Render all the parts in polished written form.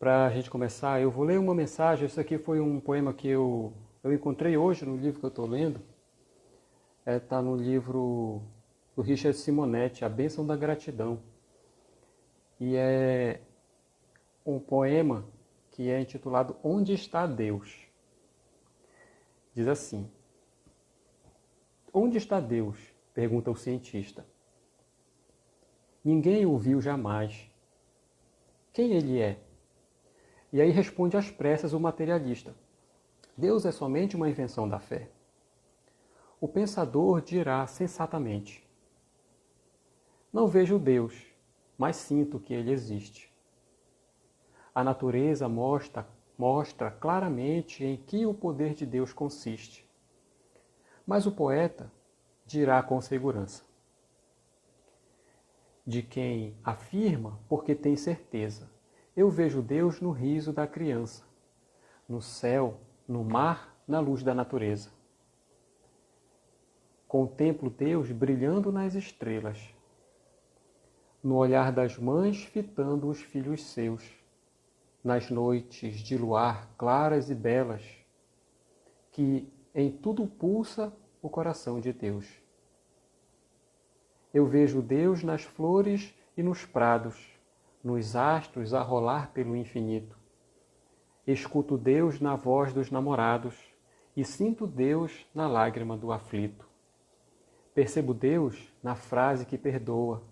Para a gente começar, eu vou ler uma mensagem. Isso aqui foi um poema que eu encontrei hoje no livro que eu estou lendo. Está no livro do Richard Simonetti, A Bênção da Gratidão. E é um poema que é intitulado Onde está Deus? Diz assim: Onde está Deus? Pergunta o cientista. Ninguém o viu jamais. Quem ele é? E aí responde às pressas o materialista. Deus é somente uma invenção da fé. O pensador dirá sensatamente: Não vejo Deus, mas sinto que ele existe. A natureza mostra claramente em que o poder de Deus consiste. Mas o poeta dirá com segurança: De quem afirma porque tem certeza. Eu vejo Deus no riso da criança, no céu, no mar, na luz da natureza. Contemplo Deus brilhando nas estrelas, no olhar das mães fitando os filhos seus, nas noites de luar claras e belas, que em tudo pulsa o coração de Deus. Eu vejo Deus nas flores e nos prados, nos astros a rolar pelo infinito. Escuto Deus na voz dos namorados e sinto Deus na lágrima do aflito. Percebo Deus na frase que perdoa.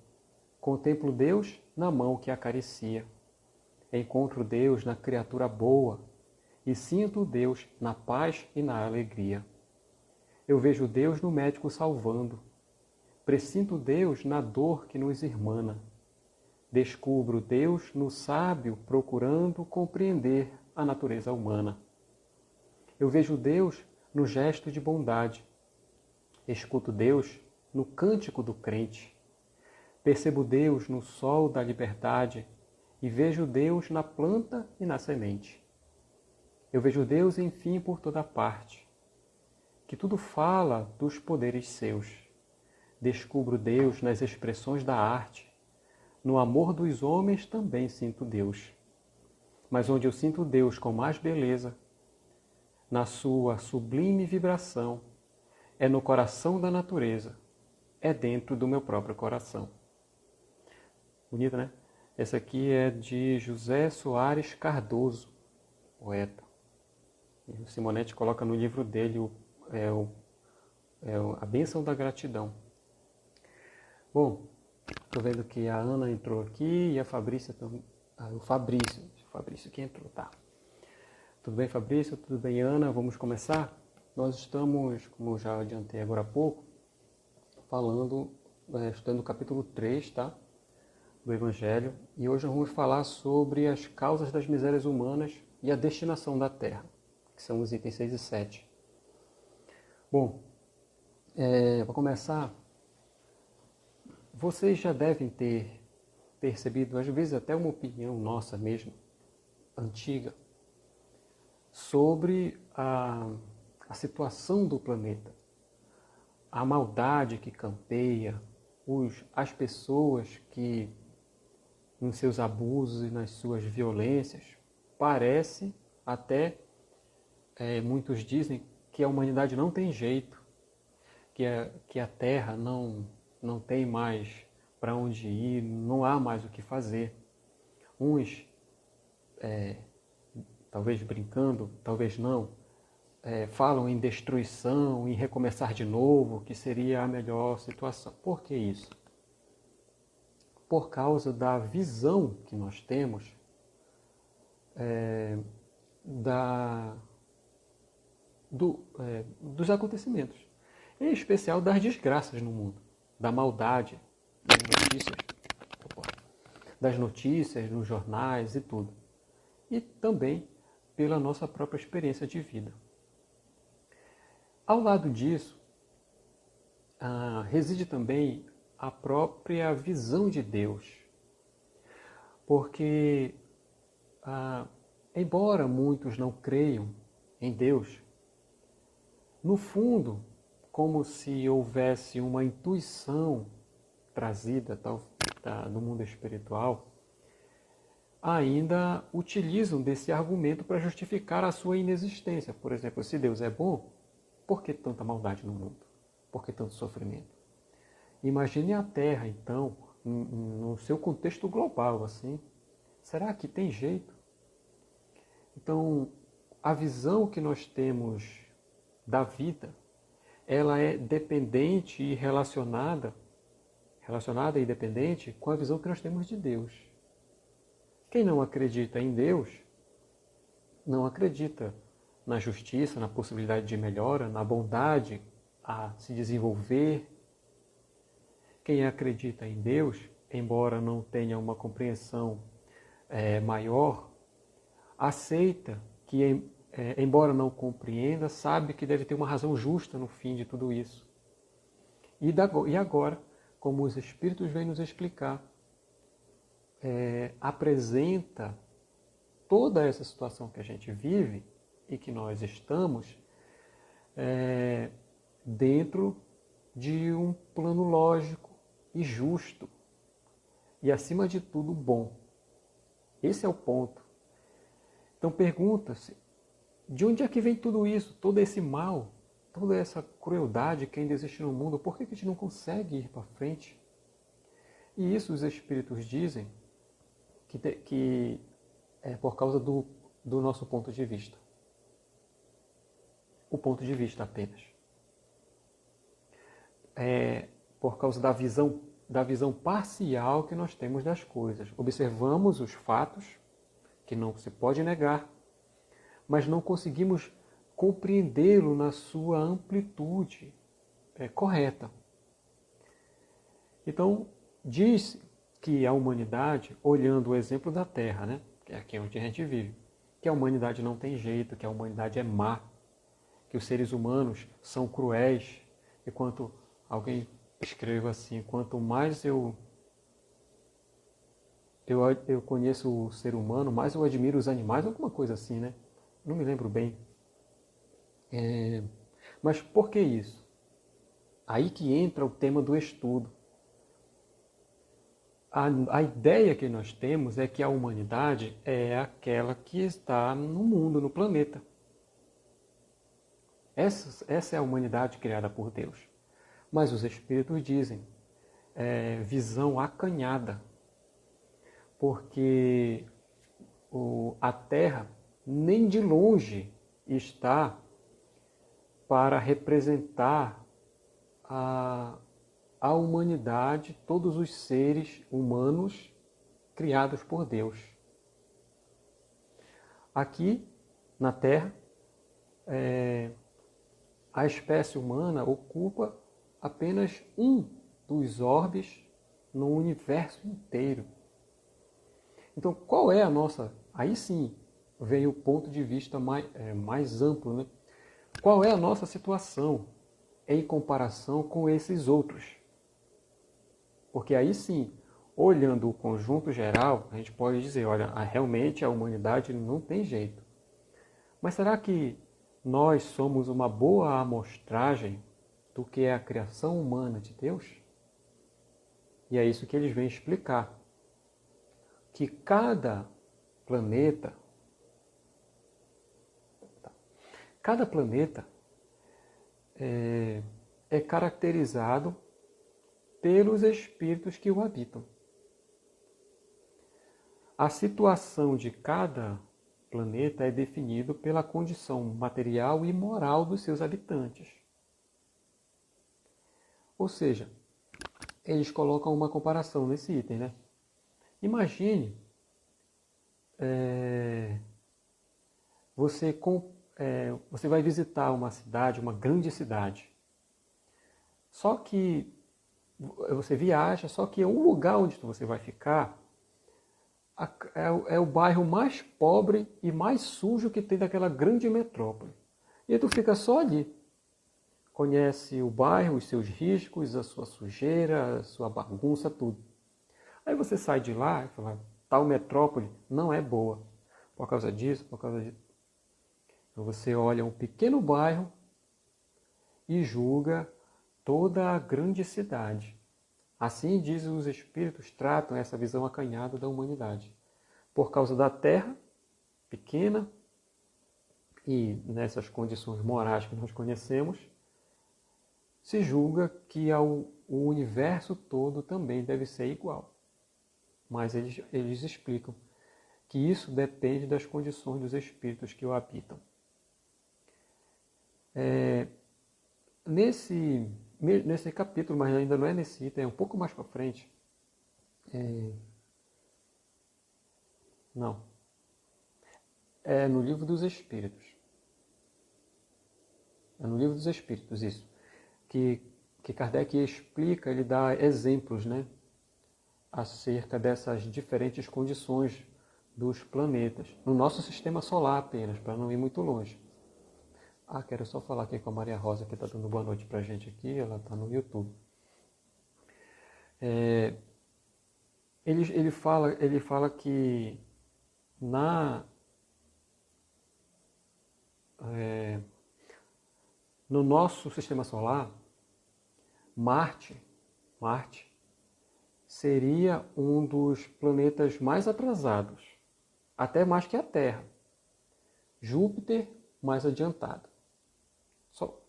Contemplo Deus na mão que acaricia. Encontro Deus na criatura boa e sinto Deus na paz e na alegria. Eu vejo Deus no médico salvando. Presinto Deus na dor que nos irmana. Descubro Deus no sábio procurando compreender a natureza humana. Eu vejo Deus no gesto de bondade. Escuto Deus no cântico do crente. Percebo Deus no sol da liberdade e vejo Deus na planta e na semente. Eu vejo Deus, enfim, por toda parte, que tudo fala dos poderes seus. Descubro Deus nas expressões da arte. No amor dos homens também sinto Deus. Mas onde eu sinto Deus com mais beleza, na sua sublime vibração, é no coração da natureza, é dentro do meu próprio coração. Bonito, né? Essa aqui é de José Soares Cardoso, poeta. E o Simonetti coloca no livro dele A Bênção da Gratidão. Bom, estou vendo que a Ana entrou aqui e a Fabrícia também. O Fabrício que entrou, tá. Tudo bem, Fabrício? Tudo bem, Ana? Vamos começar? Nós estamos, como eu já adiantei agora há pouco, estudando o capítulo 3, tá? Do Evangelho. E hoje nós vamos falar sobre as causas das misérias humanas e a destinação da Terra, que são os itens 6 e 7. Bom, para começar, vocês já devem ter percebido, às vezes até uma opinião nossa mesmo, antiga, sobre a situação do planeta, a maldade que campeia, as pessoas que, nos seus abusos e nas suas violências, parece até, muitos dizem, que a humanidade não tem jeito, que a Terra não tem mais para onde ir, não há mais o que fazer. Uns, talvez brincando, talvez não, falam em destruição, em recomeçar de novo, que seria a melhor situação. Por que isso? Por causa da visão que nós temos dos acontecimentos, em especial das desgraças no mundo, da maldade, das notícias nos jornais e tudo. E também pela nossa própria experiência de vida. Ao lado disso, reside também a própria visão de Deus. Porque, embora muitos não creiam em Deus, no fundo, como se houvesse uma intuição trazida do mundo espiritual, ainda utilizam desse argumento para justificar a sua inexistência. Por exemplo, se Deus é bom, por que tanta maldade no mundo? Por que tanto sofrimento? Imagine a Terra, então, no seu contexto global, assim. Será que tem jeito? Então, a visão que nós temos da vida, ela é dependente e relacionada e dependente com a visão que nós temos de Deus. Quem não acredita em Deus, não acredita na justiça, na possibilidade de melhora, na bondade a se desenvolver. Quem acredita em Deus, embora não tenha uma compreensão maior, aceita que, embora não compreenda, sabe que deve ter uma razão justa no fim de tudo isso. E agora, como os Espíritos vêm nos explicar, apresenta toda essa situação que a gente vive e que nós estamos dentro de um plano lógico e justo e, acima de tudo, bom. Esse é o ponto. Então pergunta-se, de onde é que vem tudo isso, todo esse mal, toda essa crueldade que ainda existe no mundo? Por que a gente não consegue ir para frente? E isso os Espíritos dizem que é por causa do nosso ponto de vista. O ponto de vista apenas. É por causa da visão parcial que nós temos das coisas. Observamos os fatos, que não se pode negar, mas não conseguimos compreendê-lo na sua amplitude correta. Então, diz que a humanidade, olhando o exemplo da Terra, né, que é aqui onde a gente vive, que a humanidade não tem jeito, que a humanidade é má, que os seres humanos são cruéis, e quanto alguém escreve assim, quanto mais eu conheço o ser humano, mais eu admiro os animais, alguma coisa assim, né? Não me lembro bem. Mas por que isso? Aí que entra o tema do estudo. A ideia que nós temos é que a humanidade é aquela que está no mundo, no planeta. Essa é a humanidade criada por Deus. Mas os Espíritos dizem, visão acanhada, porque a Terra nem de longe está para representar a humanidade, todos os seres humanos criados por Deus. Aqui, na Terra, a espécie humana ocupa apenas um dos orbes no universo inteiro. Então, qual é a nossa... Aí sim, vem o ponto de vista mais amplo, né? Qual é a nossa situação em comparação com esses outros? Porque aí sim, olhando o conjunto geral, a gente pode dizer, olha, realmente a humanidade não tem jeito. Mas será que nós somos uma boa amostragem do que é a criação humana de Deus? E é isso que eles vêm explicar. Que cada planeta é caracterizado pelos espíritos que o habitam. A situação de cada planeta é definido pela condição material e moral dos seus habitantes. Ou seja, eles colocam uma comparação nesse item, né? Imagine você vai visitar uma cidade, uma grande cidade. Só que você viaja, só que o lugar onde você vai ficar é o bairro mais pobre e mais sujo que tem daquela grande metrópole. E aí tu fica só ali. Conhece o bairro, os seus riscos, a sua sujeira, a sua bagunça, tudo. Aí você sai de lá e fala, tal metrópole não é boa. Por causa disso, por causa disso. Então você olha um pequeno bairro e julga toda a grande cidade. Assim, dizem os espíritos, tratam essa visão acanhada da humanidade. por causa da Terra pequena e nessas condições morais que nós conhecemos, se julga que o universo todo também deve ser igual. Mas eles explicam que isso depende das condições dos espíritos que o habitam. Nesse capítulo, mas ainda não é nesse item, é um pouco mais para frente. Não. É no Livro dos Espíritos. É no Livro dos Espíritos, isso. Que Kardec explica, ele dá exemplos, né, acerca dessas diferentes condições dos planetas. No nosso sistema solar apenas, para não ir muito longe. Quero só falar aqui com a Maria Rosa, que está dando boa noite para a gente aqui, ela está no YouTube. Ele fala que no nosso sistema solar, Marte seria um dos planetas mais atrasados, até mais que a Terra. Júpiter, mais adiantado.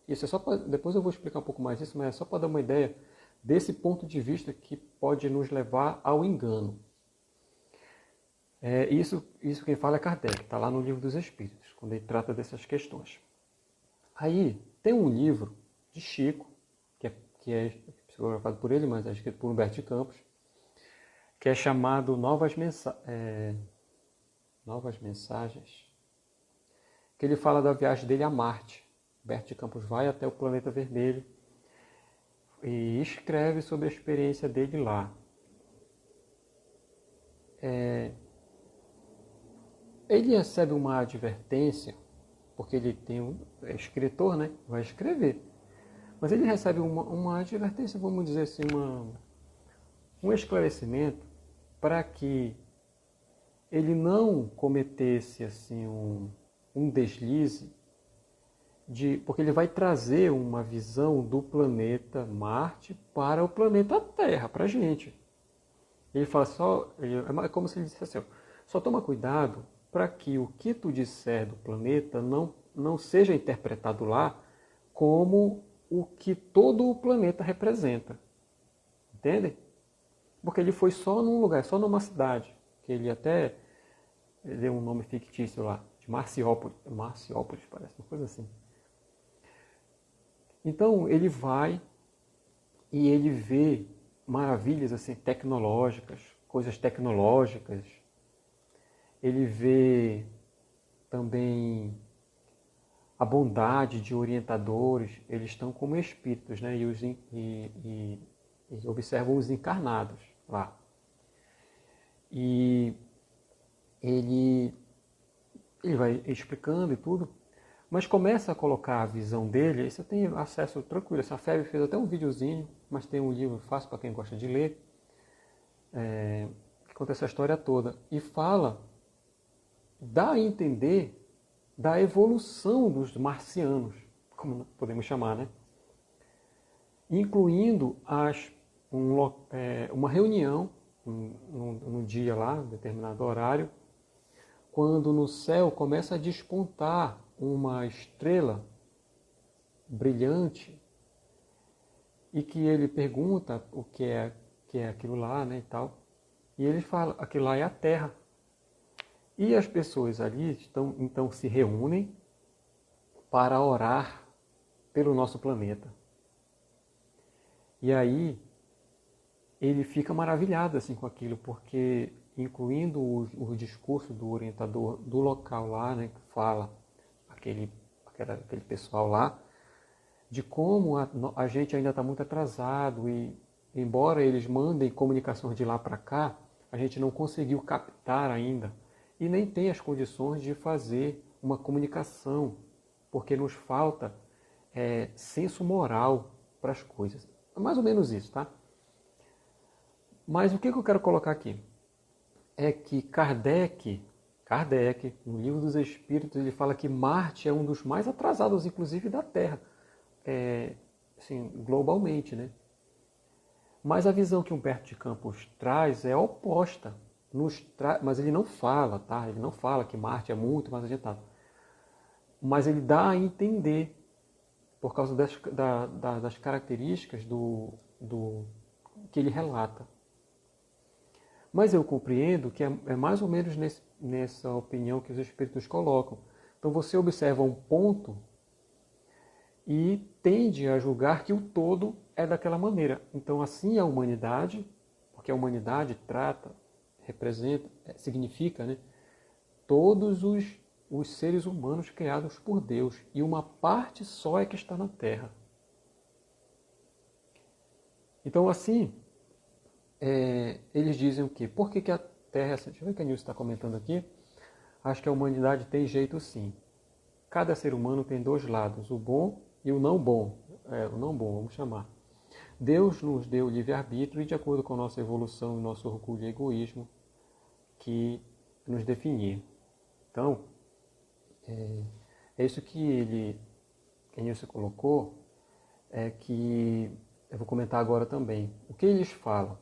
Isso é só pra, depois eu vou explicar um pouco mais isso, mas é só para dar uma ideia desse ponto de vista que pode nos levar ao engano. Isso quem fala é Kardec, está lá no Livro dos Espíritos, quando ele trata dessas questões. Aí tem um livro de Chico, que é psicografado por ele, mas é escrito por Humberto de Campos, que é chamado Novas Mensagens, que ele fala da viagem dele a Marte. Humberto de Campos vai até o planeta vermelho e escreve sobre a experiência dele lá. Ele recebe uma advertência, porque ele é escritor, né? Vai escrever. Mas ele recebe uma advertência, vamos dizer assim, um esclarecimento para que ele não cometesse assim, um deslize, porque ele vai trazer uma visão do planeta Marte para o planeta Terra, para a gente. Ele fala é como se ele dissesse assim, só toma cuidado para que o que tu disser do planeta não seja interpretado lá como o que todo o planeta representa. Entendem? Porque ele foi só num lugar, só numa cidade, que ele deu um nome fictício lá, de Marciópolis, parece, uma coisa assim. Então ele vai e ele vê maravilhas assim tecnológicas, coisas tecnológicas. Ele vê também a bondade de orientadores, eles estão como espíritos, né? E observam os encarnados lá. E ele vai explicando e tudo, mas começa a colocar a visão dele, você tem acesso tranquilo. Essa Feb fez até um videozinho, mas tem um livro fácil para quem gosta de ler, que conta essa história toda. E dá a entender da evolução dos marcianos, como podemos chamar, né? Incluindo uma reunião, num dia lá, um determinado horário, quando no céu começa a despontar uma estrela brilhante e que ele pergunta o que é aquilo lá, né, e tal. E ele fala, aquilo lá é a Terra. E as pessoas ali então se reúnem para orar pelo nosso planeta. E aí ele fica maravilhado assim com aquilo, porque incluindo o discurso do orientador do local lá, né, que fala aquele pessoal lá, de como a gente ainda está muito atrasado e, embora eles mandem comunicações de lá para cá, a gente não conseguiu captar ainda e nem tem as condições de fazer uma comunicação, porque nos falta senso moral para as coisas. É mais ou menos isso, tá? Mas o que eu quero colocar aqui? É que Kardec, no Livro dos Espíritos, ele fala que Marte é um dos mais atrasados, inclusive, da Terra, assim, globalmente, né? Mas a visão que Humberto de Campos traz é oposta, mas ele não fala, tá? Ele não fala que Marte é muito mais adiantado. Mas ele dá a entender, por causa das características do que ele relata. Mas eu compreendo que é mais ou menos nessa opinião que os espíritos colocam. Então você observa um ponto e tende a julgar que o todo é daquela maneira. Então assim a humanidade, porque a humanidade trata, representa, significa, né, todos os seres humanos criados por Deus. E uma parte só é que está na Terra. Então assim, eles dizem o quê? Por que a Terra... Deixa eu ver o que a Nilce está comentando aqui. Acho que a humanidade tem jeito sim. Cada ser humano tem dois lados, o bom e o não bom. O não bom, vamos chamar. Deus nos deu livre-arbítrio e de acordo com a nossa evolução e nosso orgulho e egoísmo que nos definir. Então, é isso que a Nilce colocou, que eu vou comentar agora também. O que eles falam?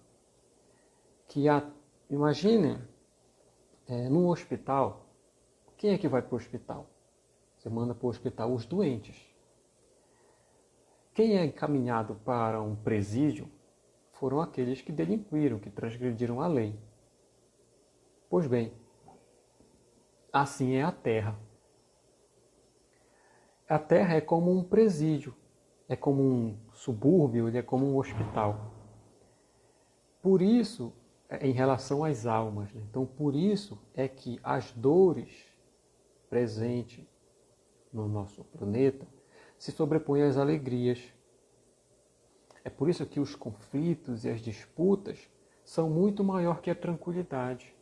Imagine, num hospital, quem é que vai para o hospital? Você manda para o hospital os doentes. Quem é encaminhado para um presídio foram aqueles que delinquiram, que transgrediram a lei. Pois bem, assim é a Terra. A Terra é como um presídio, é como um subúrbio, ele é como um hospital. Por isso, em relação às almas, né? Então por isso é que as dores presentes no nosso planeta se sobrepõem às alegrias. É por isso que os conflitos e as disputas são muito maior que a tranquilidade.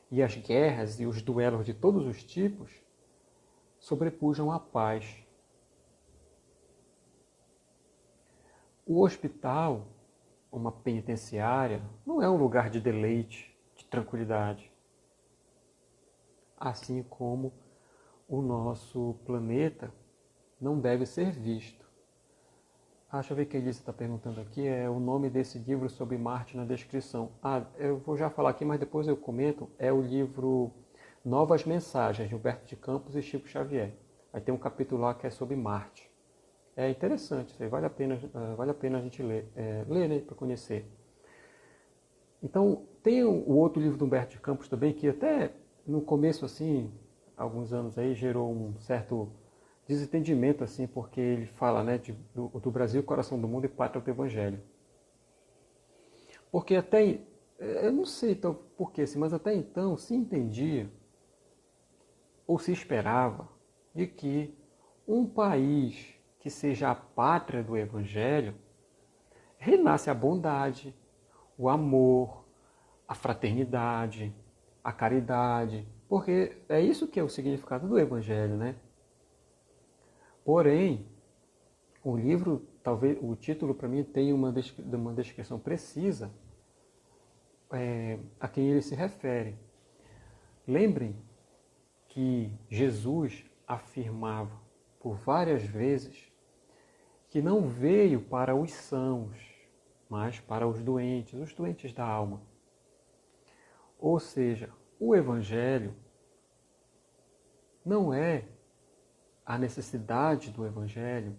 E as guerras e os duelos de todos os tipos sobrepujam a paz. O hospital, uma penitenciária, não é um lugar de deleite, de tranquilidade. Assim como o nosso planeta não deve ser visto. Deixa eu ver o que a Elisa está perguntando aqui, é o nome desse livro sobre Marte na descrição. Eu vou já falar aqui, mas depois eu comento, é o livro Novas Mensagens, de Humberto de Campos e Chico Xavier. Aí tem um capítulo lá que é sobre Marte. É interessante, vale a pena a gente ler, né, para conhecer. Então, tem o outro livro do Humberto de Campos também, que até no começo, assim, alguns anos aí, gerou um certo desentendimento, assim, porque ele fala, né, do Brasil, coração do mundo e pátria do Evangelho. Porque até, eu não sei então, por quê, assim, mas até então se entendia, ou se esperava, de que um país que seja a pátria do Evangelho, renasce a bondade, o amor, a fraternidade, a caridade, porque é isso que é o significado do Evangelho, né? Porém, o livro, talvez o título para mim tem uma descrição precisa a quem ele se refere. Lembrem que Jesus afirmava por várias vezes que não veio para os sãos, mas para os doentes da alma. Ou seja, o Evangelho não é a necessidade do Evangelho,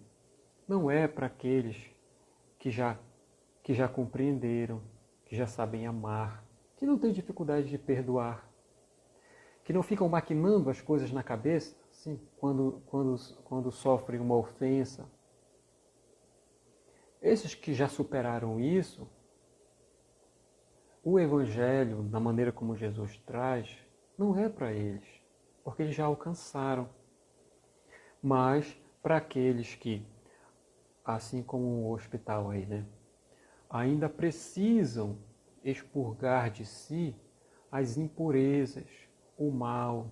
não é para aqueles que já compreenderam, que já sabem amar, que não têm dificuldade de perdoar, que não ficam maquinando as coisas na cabeça, assim, quando sofrem uma ofensa. Esses que já superaram isso, o Evangelho, da maneira como Jesus traz, não é para eles, porque eles já alcançaram. Mas para aqueles que, assim como o hospital aí, né, ainda precisam expurgar de si as impurezas, o mal,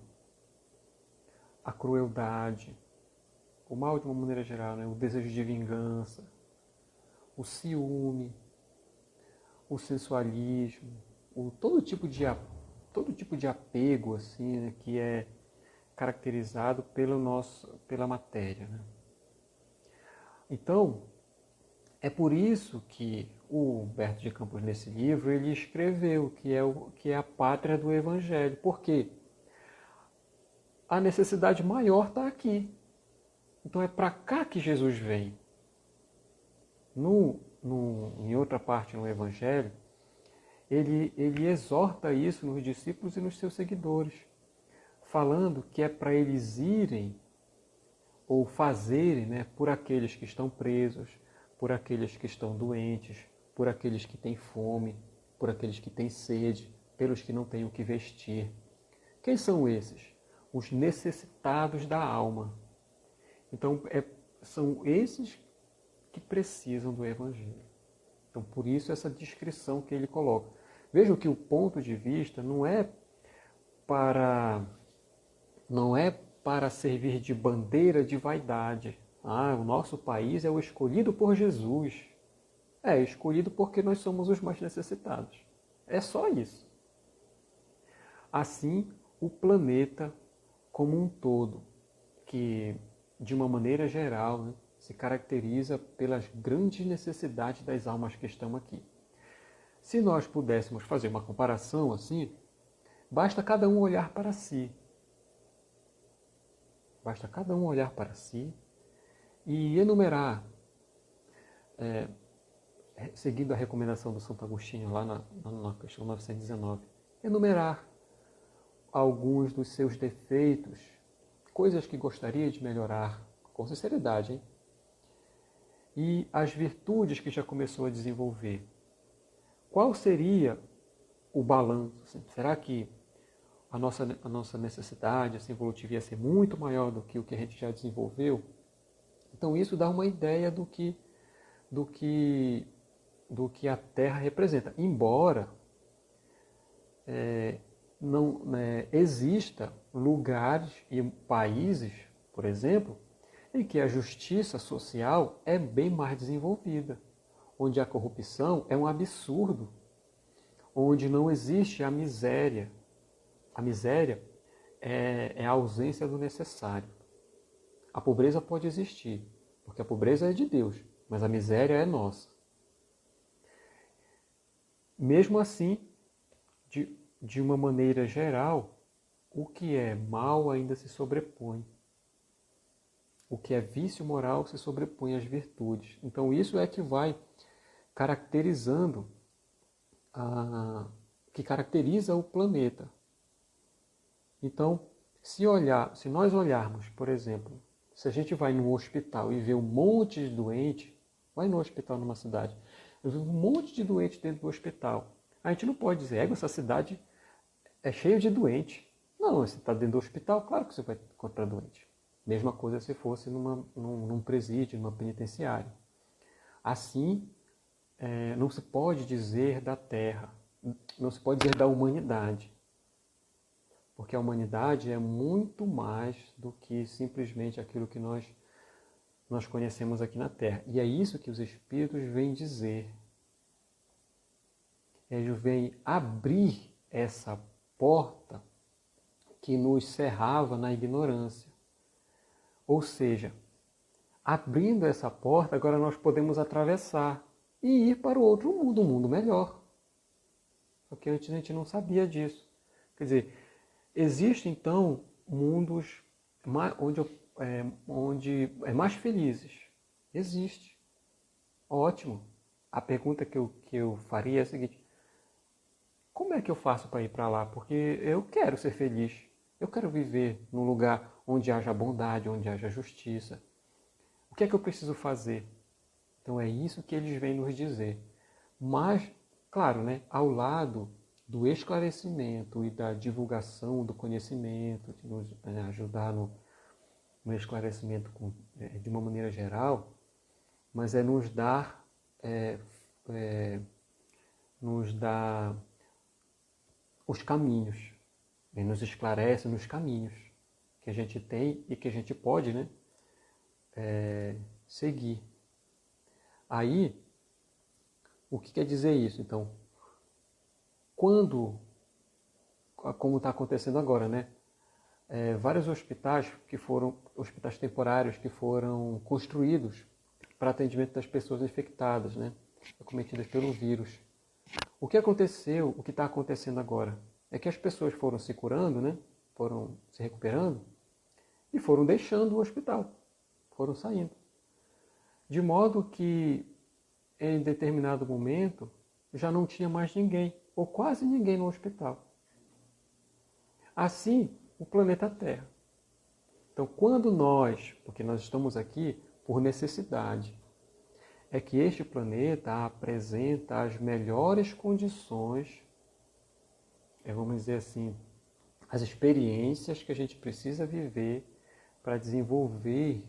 a crueldade, o mal de uma maneira geral, né, o desejo de vingança, o ciúme, o sensualismo, todo tipo de apego assim, né, que é caracterizado pela matéria. Né? Então, é por isso que o Humberto de Campos, nesse livro, ele escreveu que é a pátria do Evangelho. Por quê? A necessidade maior está aqui. Então é para cá que Jesus vem. Em outra parte no Evangelho, ele exorta isso nos discípulos e nos seus seguidores, falando que é para eles irem ou fazerem, né, por aqueles que estão presos, por aqueles que estão doentes, por aqueles que têm fome, por aqueles que têm sede, pelos que não têm o que vestir. Quem são esses? Os necessitados da alma. Então, são esses que precisam do Evangelho. Então, por isso essa descrição que ele coloca. Vejam que o ponto de vista não é para servir de bandeira de vaidade. O nosso país é o escolhido por Jesus. É escolhido porque nós somos os mais necessitados. É só isso. Assim, o planeta como um todo, que de uma maneira geral, né, se caracteriza pelas grandes necessidades das almas que estão aqui. Se nós pudéssemos fazer uma comparação assim, basta cada um olhar para si. Basta cada um olhar para si e enumerar, seguindo a recomendação do Santo Agostinho, lá na questão 919, enumerar alguns dos seus defeitos, coisas que gostaria de melhorar, com sinceridade, hein? E as virtudes que já começou a desenvolver. Qual seria o balanço? Será que a nossa necessidade assim, evolutiva ia ser muito maior do que o que a gente já desenvolveu? Então isso dá uma ideia do que a Terra representa. Embora não exista lugares e países, por exemplo, em que a justiça social é bem mais desenvolvida, onde a corrupção é um absurdo, onde não existe a miséria. A miséria é a ausência do necessário. A pobreza pode existir, porque a pobreza é de Deus, mas a miséria é nossa. Mesmo assim, de uma maneira geral, o que é mal ainda se sobrepõe. O que é vício moral se sobrepõe às virtudes. Então isso é que vai caracterizando, que caracteriza o planeta. Então, se nós olharmos, por exemplo, se a gente vai num hospital e vê um monte de doente, vai no hospital numa cidade, eu vi um monte de doente dentro do hospital. A gente não pode dizer, essa cidade é cheia de doente. Não, você está dentro do hospital, claro que você vai encontrar doente. Mesma coisa se fosse num presídio, numa penitenciária. Assim, não se pode dizer da Terra, não se pode dizer da humanidade. Porque a humanidade é muito mais do que simplesmente aquilo que nós conhecemos aqui na Terra. E é isso que os Espíritos vêm dizer. Eles vêm abrir essa porta que nos cerrava na ignorância. Ou seja, abrindo essa porta, agora nós podemos atravessar e ir para o outro mundo, um mundo melhor. Porque antes a gente não sabia disso. Quer dizer, existem então mundos onde é mais felizes. Existe. Ótimo. A pergunta que eu faria é a seguinte: como é que eu faço para ir para lá? Porque eu quero ser feliz. Eu quero viver num lugar onde haja bondade, onde haja justiça. O que é que eu preciso fazer? Então é isso que eles vêm nos dizer. Mas, claro, né, ao lado do esclarecimento e da divulgação do conhecimento, de nos ajudar no esclarecimento de uma maneira geral, mas é nos dar os caminhos, nos esclarece nos caminhos que a gente tem e que a gente pode, né, seguir. Aí, o que quer dizer isso? Então, como está acontecendo agora, né, vários hospitais hospitais temporários que foram construídos para atendimento das pessoas infectadas, né, acometidas pelo vírus. O que aconteceu, o que está acontecendo agora, é que as pessoas foram se curando, né? Foram se recuperando e foram deixando o hospital, foram saindo. De modo que, em determinado momento, já não tinha mais ninguém, ou quase ninguém no hospital. Assim, o planeta Terra. Então, quando nós, porque nós estamos aqui por necessidade, é que este planeta apresenta as melhores condições, vamos dizer assim, as experiências que a gente precisa viver para desenvolver,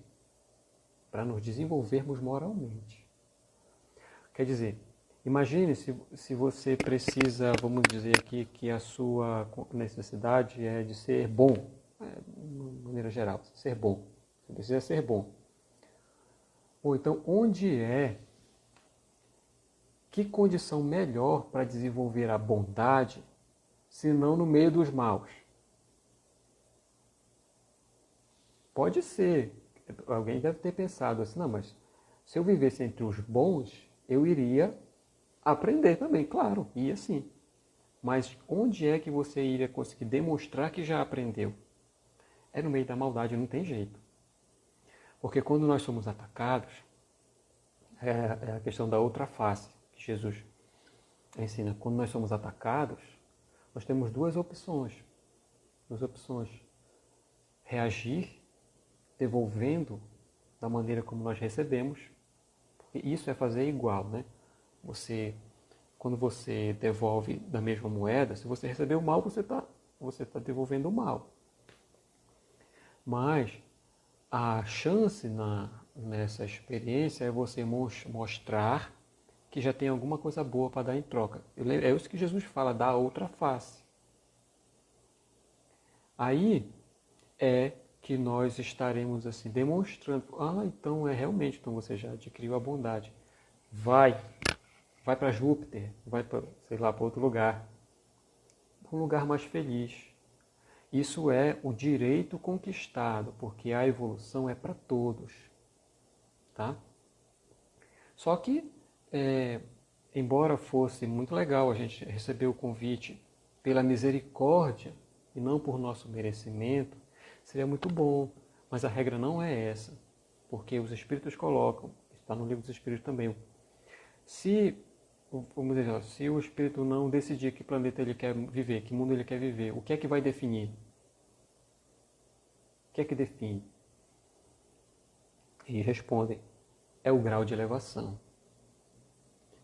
para nos desenvolvermos moralmente. Quer dizer, imagine se você precisa, vamos dizer aqui, que a sua necessidade é de ser bom, de maneira geral, ser bom. Você precisa ser bom. Ou então, que condição melhor para desenvolver a bondade, se não no meio dos maus? Pode ser. Alguém deve ter pensado assim, não, mas se eu vivesse entre os bons, eu iria aprender também, claro, ia sim. Mas onde é que você iria conseguir demonstrar que já aprendeu? É no meio da maldade, não tem jeito. Porque quando nós somos atacados, é a questão da outra face que Jesus ensina. Quando nós somos atacados, nós temos duas opções. Reagir, devolvendo da maneira como nós recebemos. Porque isso é fazer igual, né? Quando você devolve da mesma moeda, se você recebeu o mal, você tá devolvendo o mal. Mas a chance nessa experiência é você mostrar que já tem alguma coisa boa para dar em troca. É isso que Jesus fala, da outra face. Aí é que nós estaremos assim demonstrando, então realmente, então você já adquiriu a bondade. Vai para Júpiter, vai para, sei lá, para outro lugar. Um lugar mais feliz. Isso é o direito conquistado, porque a evolução é para todos. Tá? Só que, embora fosse muito legal a gente receber o convite pela misericórdia e não por nosso merecimento, seria muito bom. Mas a regra não é essa, porque os Espíritos colocam, está no Livro dos Espíritos também, vamos dizer, se o Espírito não decidir que planeta ele quer viver, que mundo ele quer viver, o que é que vai definir? O que é que define? E respondem, é o grau de elevação.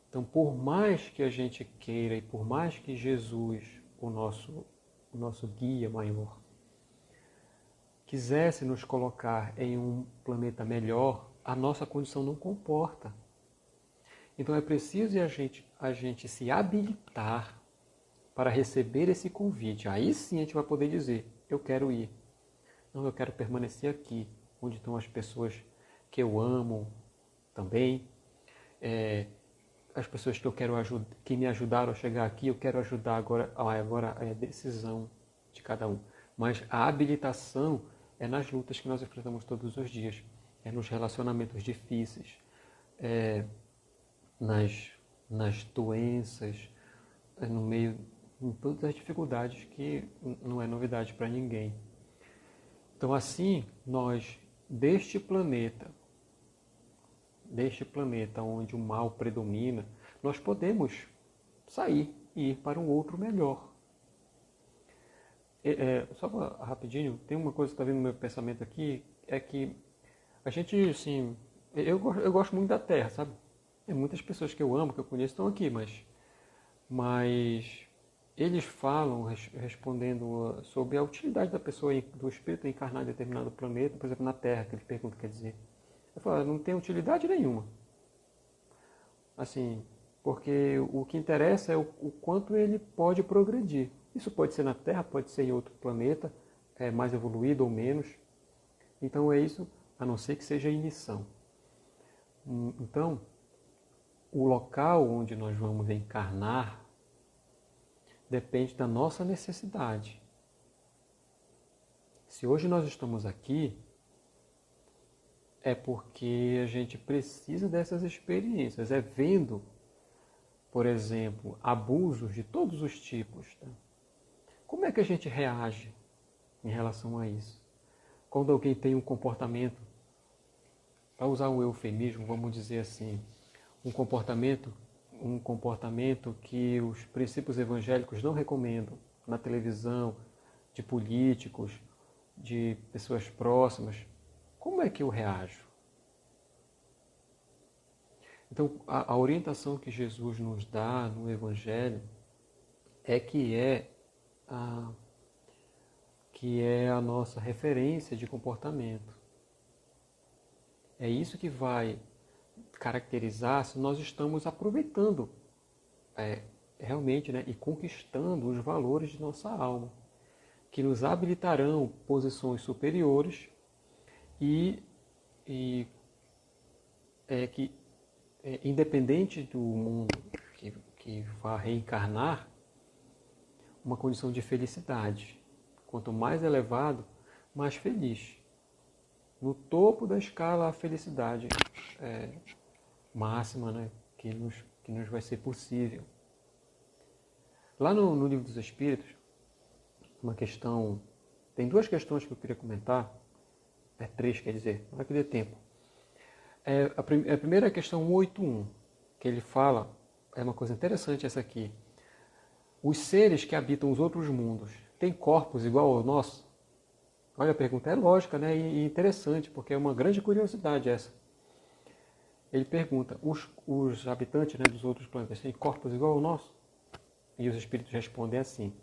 Então, por mais que a gente queira e por mais que Jesus, o nosso guia maior, quisesse nos colocar em um planeta melhor, a nossa condição não comporta. Então é preciso a gente se habilitar para receber esse convite. Aí sim a gente vai poder dizer, eu quero ir. Não, eu quero permanecer aqui, onde estão as pessoas que eu amo também. As pessoas que eu quero ajudar, que me ajudaram a chegar aqui, eu quero ajudar agora é a decisão de cada um. Mas a habilitação é nas lutas que nós enfrentamos todos os dias, é nos relacionamentos difíceis, nas doenças, no meio em todas as dificuldades que não é novidade para ninguém. Então assim, nós deste planeta onde o mal predomina, nós podemos sair e ir para um outro melhor. Só rapidinho, tem uma coisa que está vindo no meu pensamento aqui, é que a gente, assim, eu gosto muito da Terra, sabe? Muitas pessoas que eu amo, que eu conheço, estão aqui, mas eles falam, respondendo sobre a utilidade da pessoa, do espírito encarnar em determinado planeta, por exemplo, na Terra, que eles perguntam, quer dizer. Eu falo, não tem utilidade nenhuma. Assim, porque o que interessa é o quanto ele pode progredir. Isso pode ser na Terra, pode ser em outro planeta, mais evoluído ou menos. Então é isso, a não ser que seja em missão. Então, o local onde nós vamos encarnar depende da nossa necessidade. Se hoje nós estamos aqui, é porque a gente precisa dessas experiências. É vendo por exemplo, abusos de todos os tipos, tá? Como é que a gente reage em relação a isso? Quando alguém tem um comportamento, para usar um eufemismo, vamos dizer assim, um comportamento que os princípios evangélicos não recomendam na televisão, de políticos, de pessoas próximas, como é que eu reajo? Então, a orientação que Jesus nos dá no Evangelho que é a nossa referência de comportamento. É isso que vai caracterizar se nós estamos aproveitando realmente, né, e conquistando os valores de nossa alma, que nos habilitarão posições superiores e que, independente do mundo que vá reencarnar, uma condição de felicidade. Quanto mais elevado, mais feliz. No topo da escala, a felicidade máxima, né, que nos vai ser possível. Lá no Livro dos Espíritos, tem duas questões que eu queria comentar, três, quer dizer, não é que dê tempo. A primeira é a questão 181, que ele fala, é uma coisa interessante essa aqui. Os seres que habitam os outros mundos têm corpos igual ao nosso? Olha, a pergunta é lógica, né? E interessante, porque é uma grande curiosidade essa. Ele pergunta, os habitantes, né, dos outros planetas têm corpos igual ao nosso? E os espíritos respondem assim,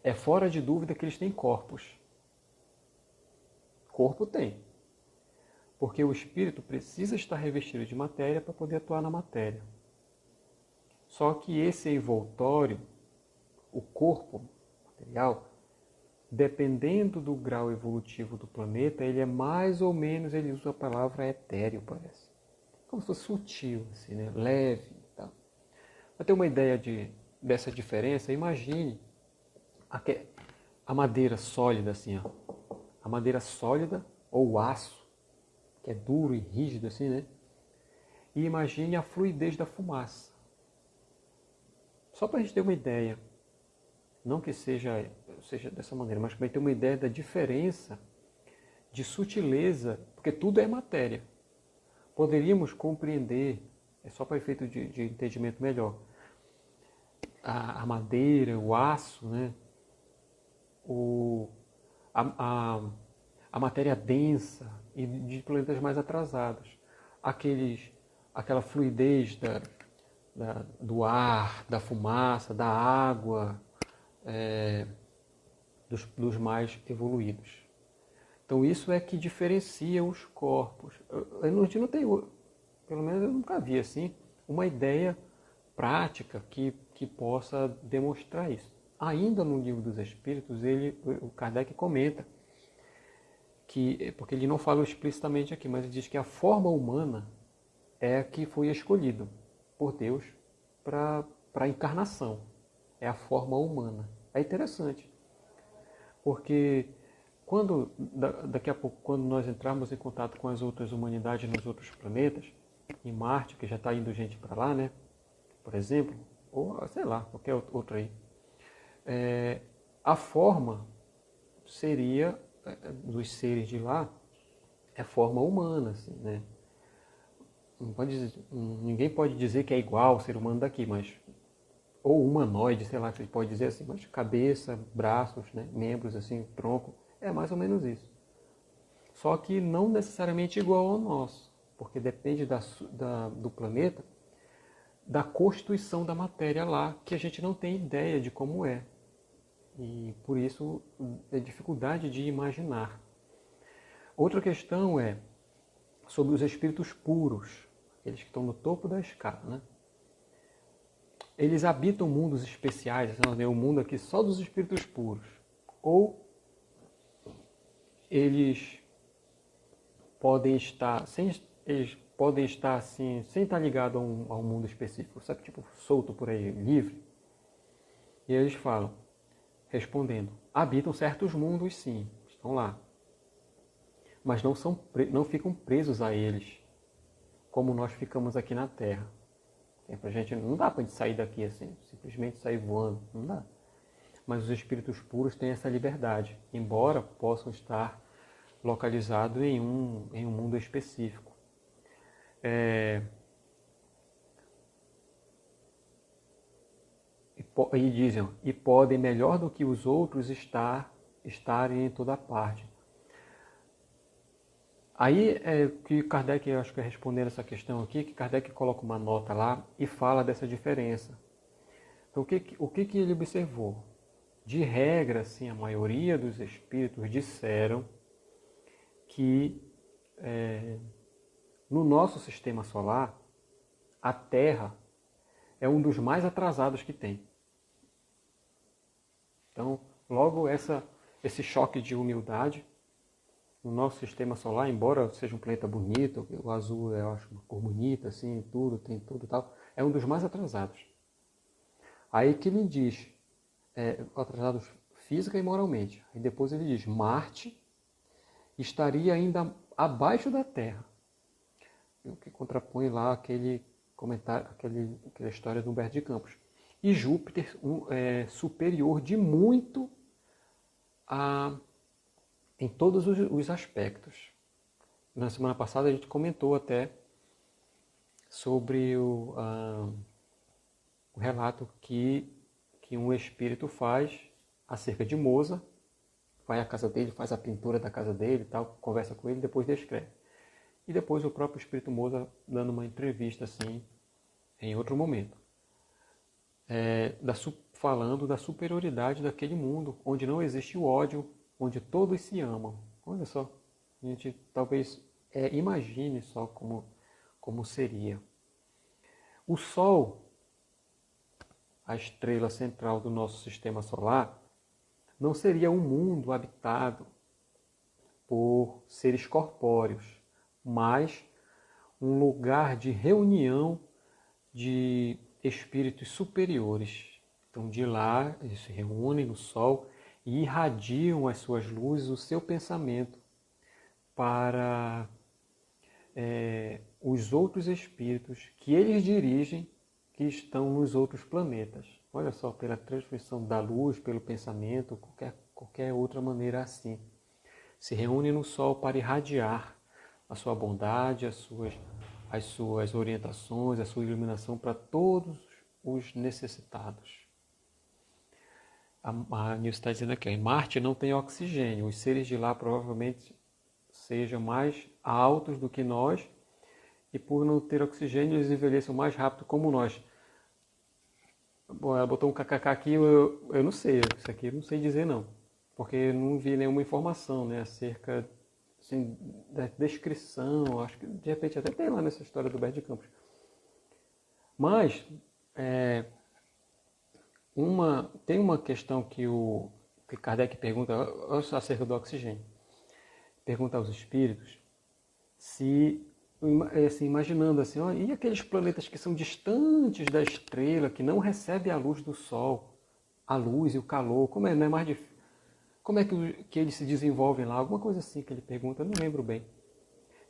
é fora de dúvida que eles têm corpos. Corpo tem. Porque o espírito precisa estar revestido de matéria para poder atuar na matéria. Só que esse envoltório, o corpo material, dependendo do grau evolutivo do planeta, ele é mais ou menos, ele usa a palavra etéreo, parece. Como se fosse sutil, assim, né? Leve. Tá? Para ter uma ideia dessa diferença, imagine a madeira sólida, assim, ó. A madeira sólida, ou o aço, que é duro e rígido, assim, né? E imagine a fluidez da fumaça. Só para a gente ter uma ideia, não que seja dessa maneira, mas para ter uma ideia da diferença de sutileza, porque tudo é matéria. Poderíamos compreender, só para efeito de entendimento melhor, a madeira, o aço, né? A matéria densa e de planetas mais atrasados. Aquela fluidez do ar, da fumaça, da água, dos mais evoluídos. Então isso é que diferencia os corpos. A gente não tem, pelo menos eu nunca vi assim, uma ideia prática que possa demonstrar isso. Ainda no Livro dos Espíritos, o Kardec comenta, porque ele não fala explicitamente aqui, mas ele diz que a forma humana é a que foi escolhida por Deus para a encarnação. É a forma humana. É interessante, porque daqui a pouco, quando nós entrarmos em contato com as outras humanidades nos outros planetas, em Marte, que já está indo gente para lá, né? Por exemplo, ou sei lá, qualquer outro aí, a forma seria, dos seres de lá, é forma humana, assim, né? Ninguém pode dizer que é igual ao ser humano daqui, mas ou humanoide, sei lá, que você pode dizer assim, mas cabeça, braços, né, membros, assim, tronco, é mais ou menos isso. Só que não necessariamente igual ao nosso, porque depende do planeta, da constituição da matéria lá, que a gente não tem ideia de como é. E por isso a dificuldade de imaginar. Outra questão é sobre os espíritos puros, aqueles que estão no topo da escala, né? Eles habitam mundos especiais, o mundo aqui só dos espíritos puros. Ou eles podem estar assim, sem estar ligados a um mundo específico, sabe, tipo solto por aí, livre. E eles falam, respondendo, habitam certos mundos sim, estão lá. Mas não ficam presos a eles, como nós ficamos aqui na Terra. Pra gente, não dá pra gente sair daqui assim, simplesmente sair voando, não dá. Mas os espíritos puros têm essa liberdade, embora possam estar localizados em um mundo específico. E dizem, e podem melhor do que os outros estarem em toda parte. Aí que Kardec, eu acho que respondendo essa questão aqui, que Kardec coloca uma nota lá e fala dessa diferença. Então o que ele observou? De regra, assim, a maioria dos espíritos disseram que no nosso sistema solar, a Terra é um dos mais atrasados que tem. Então, logo esse choque de humildade, no nosso sistema solar, embora seja um planeta bonito, o azul eu acho uma cor bonita, assim, tudo, tem tudo e tal, é um dos mais atrasados. Aí que ele diz, atrasados física e moralmente. Aí depois ele diz, Marte estaria ainda abaixo da Terra. O que contrapõe lá aquele comentário, aquela história do Humberto de Campos. E Júpiter superior de muito em todos os aspectos. Na semana passada a gente comentou até sobre o relato que um espírito faz acerca de Mozart, vai à casa dele, faz a pintura da casa dele, tal, conversa com ele, depois descreve. E depois o próprio espírito Mozart dando uma entrevista assim, em outro momento, falando da superioridade daquele mundo, onde não existe o ódio, onde todos se amam. Olha só, a gente talvez imagine só como seria. O Sol, a estrela central do nosso sistema solar, não seria um mundo habitado por seres corpóreos, mas um lugar de reunião de espíritos superiores. Então, de lá, eles se reúnem no Sol e irradiam as suas luzes, o seu pensamento, para os outros espíritos que eles dirigem, que estão nos outros planetas. Olha só, pela transmissão da luz, pelo pensamento, qualquer outra maneira assim. Se reúnem no Sol para irradiar a sua bondade, as suas orientações, a sua iluminação para todos os necessitados. A Nilce está dizendo aqui, Marte não tem oxigênio, os seres de lá provavelmente sejam mais altos do que nós e por não ter oxigênio eles envelheçam mais rápido como nós. Bom, ela botou um kkk aqui, eu não sei, isso aqui eu não sei dizer não, porque eu não vi nenhuma informação, né, acerca assim, da descrição, acho que de repente até tem lá nessa história do Humberto de Campos. Mas tem uma questão que Kardec pergunta acerca do oxigênio. Pergunta aos espíritos se, assim, imaginando assim, ó, e aqueles planetas que são distantes da estrela, que não recebem a luz do Sol, a luz e o calor, como é, não é mais difícil? Como é que eles se desenvolvem lá? Alguma coisa assim que ele pergunta, eu não lembro bem.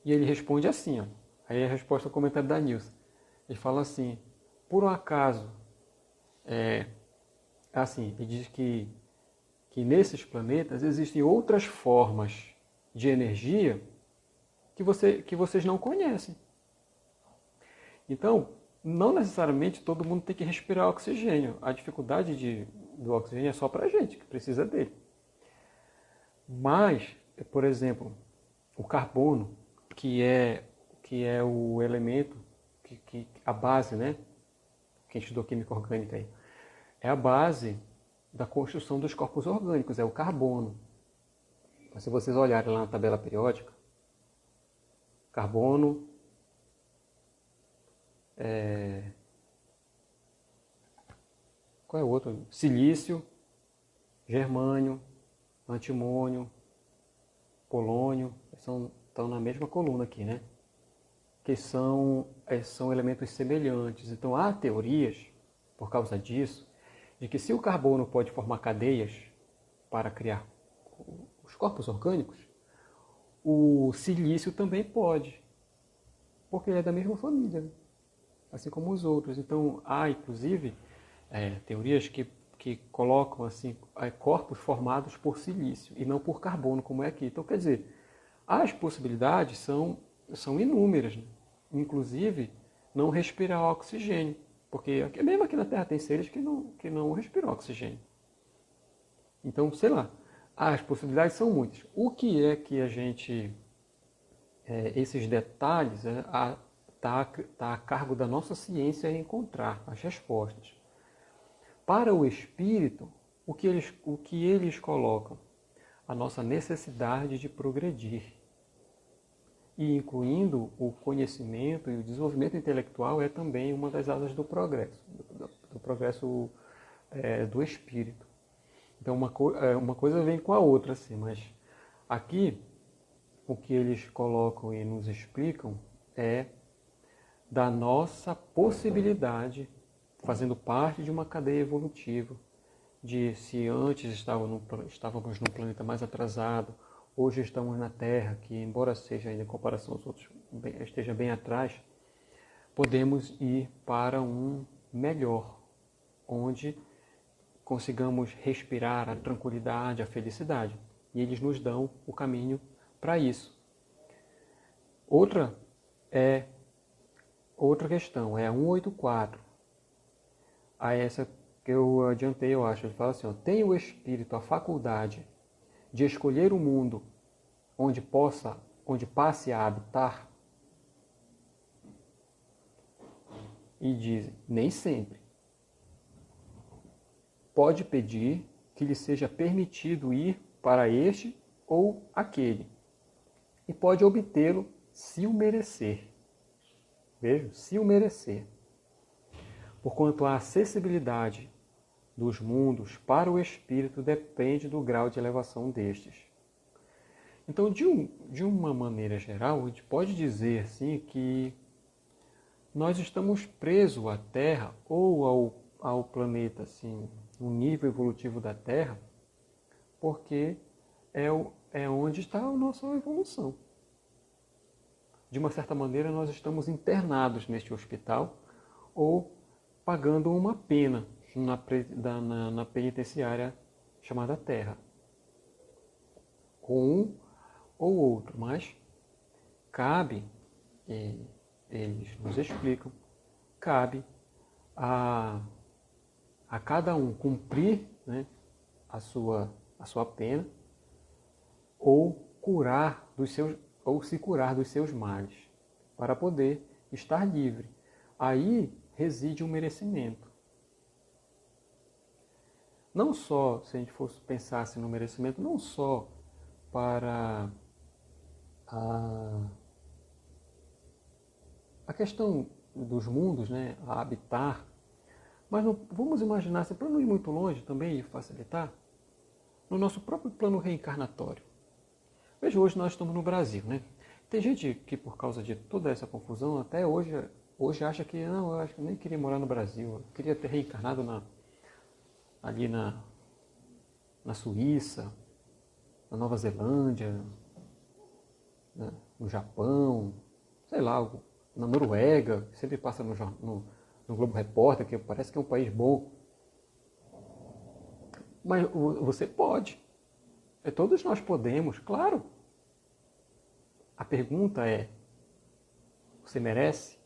E ele responde assim, ó. Aí a resposta é o comentário da Nilce. Ele fala assim, por um acaso, assim, ele diz que nesses planetas existem outras formas de energia que vocês não conhecem. Então, não necessariamente todo mundo tem que respirar oxigênio. A dificuldade do oxigênio é só para a gente, que precisa dele. Mas, por exemplo, o carbono, que é o elemento, a base, né? Quem estudou química orgânica aí, é a base da construção dos corpos orgânicos, é o carbono. Mas se vocês olharem lá na tabela periódica, carbono, qual é o outro? Silício, germânio, antimônio, polônio, estão na mesma coluna aqui, né? Que são elementos semelhantes. Então há teorias, por causa disso, de que se o carbono pode formar cadeias para criar os corpos orgânicos, o silício também pode, porque ele é da mesma família. assim como os outros. Então, há, inclusive, teorias que colocam assim, corpos formados por silício e não por carbono, como é aqui. Então, quer dizer, as possibilidades são inúmeras, né? Inclusive, não respirar oxigênio, porque mesmo aqui na Terra tem seres que não respiram oxigênio. Então, sei lá, as possibilidades são muitas. O que é que a gente, esses detalhes, tá a cargo da nossa ciência encontrar as respostas. Para o espírito, o que eles colocam? A nossa necessidade de progredir. E incluindo o conhecimento e o desenvolvimento intelectual é também uma das asas do progresso, do progresso do espírito. Então uma coisa vem com a outra, assim, mas aqui o que eles colocam e nos explicam é da nossa possibilidade, fazendo parte de uma cadeia evolutiva, de se antes estávamos num planeta mais atrasado, hoje estamos na Terra, que embora seja ainda em comparação aos outros, esteja bem atrás, podemos ir para um melhor, onde consigamos respirar a tranquilidade, a felicidade. E eles nos dão o caminho para isso. Outra questão é a 184. A essa que eu adiantei, eu acho. Ele fala assim, tem o espírito a faculdade de escolher o mundo onde passe a habitar? E diz, nem sempre. Pode pedir que lhe seja permitido ir para este ou aquele. E pode obtê-lo se o merecer. Veja, se o merecer. Porquanto a acessibilidade dos mundos para o espírito depende do grau de elevação destes. Então, de uma maneira geral, a gente pode dizer assim, que nós estamos presos à Terra ou ao planeta, assim, no nível evolutivo da Terra, porque é onde está a nossa evolução. De uma certa maneira, nós estamos internados neste hospital ou pagando uma pena na penitenciária chamada Terra. Um ou outro, mas cabe, eles nos explicam, cabe a cada um cumprir, né, a sua pena ou se curar dos seus males, para poder estar livre. Aí reside um merecimento. Não só, se a gente fosse pensar assim, no merecimento, não só para a questão dos mundos, né, a habitar, mas vamos imaginar, assim, para não ir muito longe também e facilitar, no nosso próprio plano reencarnatório. Veja, hoje nós estamos no Brasil, né? Tem gente que por causa de toda essa confusão, até hoje acha que, não, eu acho que eu nem queria morar no Brasil, eu queria ter reencarnado ali na Suíça, na Nova Zelândia, né, no Japão, sei lá, na Noruega, sempre passa no Globo Repórter, que parece que é um país bom. Mas você pode. Todos nós podemos, claro. A pergunta é, você merece?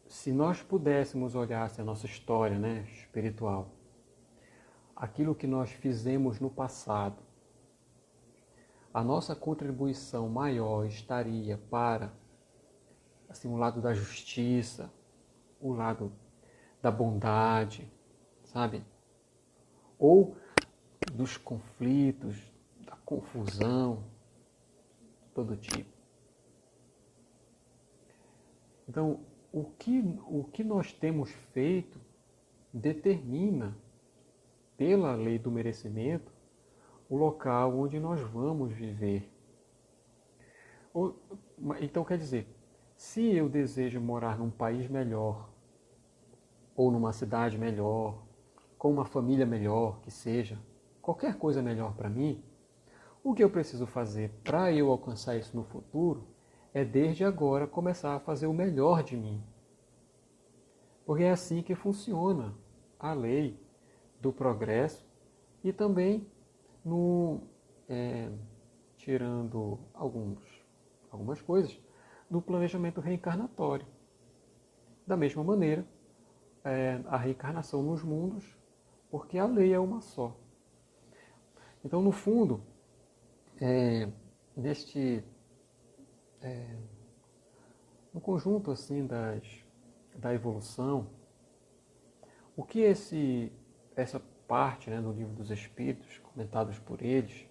Se nós pudéssemos olhar a nossa história, né, espiritual, aquilo que nós fizemos no passado, a nossa contribuição maior estaria para assim, o lado da justiça, o lado da bondade, sabe? Ou dos conflitos, da confusão, de todo tipo. Então, o que nós temos feito determina, pela lei do merecimento, o local onde nós vamos viver. Então, quer dizer, se eu desejo morar num país melhor, ou numa cidade melhor, com uma família melhor, que seja, qualquer coisa melhor para mim, O que eu preciso fazer para eu alcançar isso no futuro é, desde agora, começar a fazer o melhor de mim. Porque é assim que funciona a lei do progresso e também no, é, tirando algumas coisas, do planejamento reencarnatório. Da mesma maneira, a reencarnação nos mundos, porque a lei é uma só. Então, no fundo, no conjunto assim da evolução, o que essa parte, né, do Livro dos Espíritos, comentados por eles,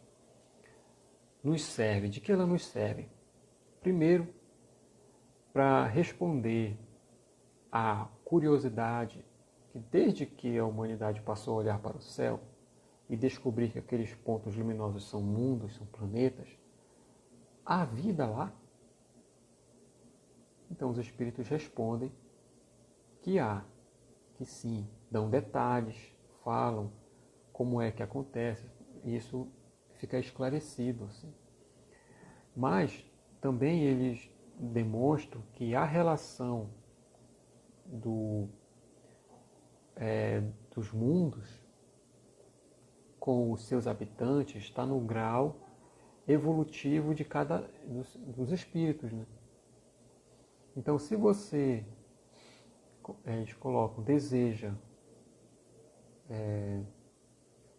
nos serve? De que ela nos serve? Primeiro, para responder à curiosidade que, desde que a humanidade passou a olhar para o céu e descobrir que aqueles pontos luminosos são mundos, são planetas, há vida lá? Então os espíritos respondem que há, que sim, dão detalhes, falam como é que acontece, isso fica esclarecido. Assim. Mas também eles demonstram que a relação dos mundos com os seus habitantes está no grau evolutivo de cada dos espíritos, né? Então, se você, eles colocam, deseja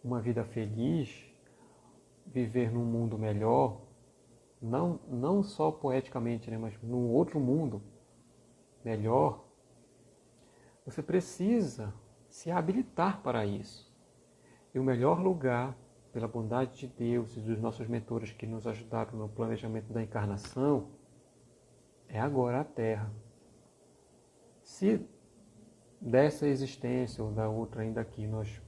uma vida feliz, viver num mundo melhor, não só poeticamente, né, mas num outro mundo melhor, você precisa se habilitar para isso. E o melhor lugar, pela bondade de Deus e dos nossos mentores que nos ajudaram no planejamento da encarnação, é agora a Terra. Se dessa existência ou da outra ainda aqui nós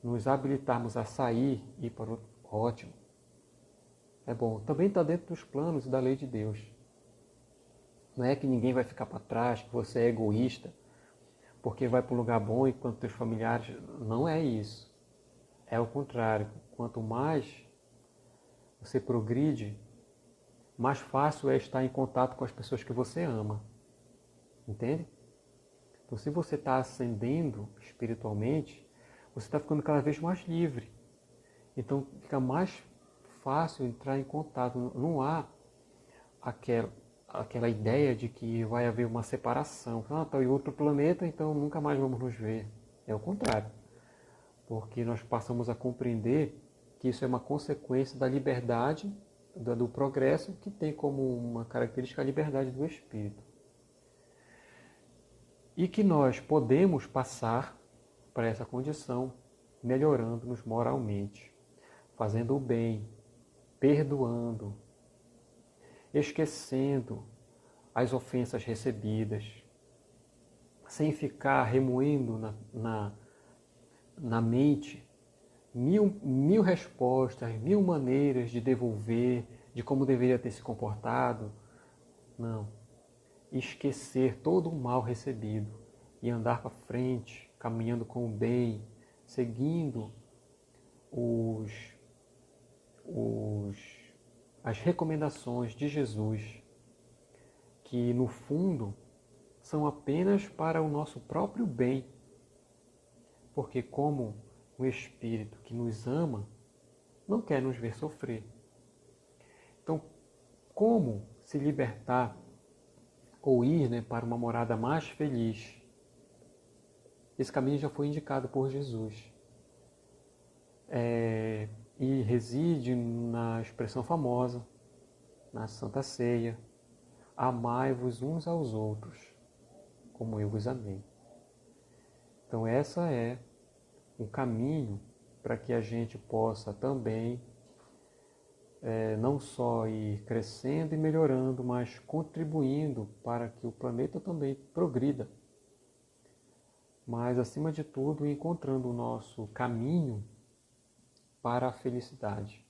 nos habilitarmos a sair e ir para o ótimo, é bom. Também está dentro dos planos e da lei de Deus. Não é que ninguém vai ficar para trás, que você é egoísta, porque vai para um lugar bom enquanto teus familiares... Não é isso. É o contrário. Quanto mais você progride, mais fácil é estar em contato com as pessoas que você ama. Entende? Então, se você está ascendendo espiritualmente, você está ficando cada vez mais livre. Então, fica mais fácil entrar em contato. Não há aquela ideia de que vai haver uma separação. Está em outro planeta, então nunca mais vamos nos ver. É o contrário. Porque nós passamos a compreender que isso é uma consequência da liberdade, do progresso, que tem como uma característica a liberdade do espírito. E que nós podemos passar para essa condição melhorando-nos moralmente, fazendo o bem, perdoando, esquecendo as ofensas recebidas, sem ficar remoendo na mente mil respostas, mil maneiras de devolver, de como deveria ter se comportado. Não. Esquecer todo o mal recebido e andar para frente, caminhando com o bem, seguindo as recomendações de Jesus, que no fundo são apenas para o nosso próprio bem, porque como um Espírito que nos ama, não quer nos ver sofrer. Então, como se libertar ou ir, né, para uma morada mais feliz? Esse caminho já foi indicado por Jesus. E reside na expressão famosa, na Santa Ceia: amai-vos uns aos outros, como eu vos amei. Então essa é um caminho para que a gente possa também não só ir crescendo e melhorando, mas contribuindo para que o planeta também progrida. Mas, acima de tudo, encontrando o nosso caminho para a felicidade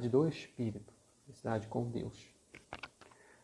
do Espírito, a felicidade com Deus.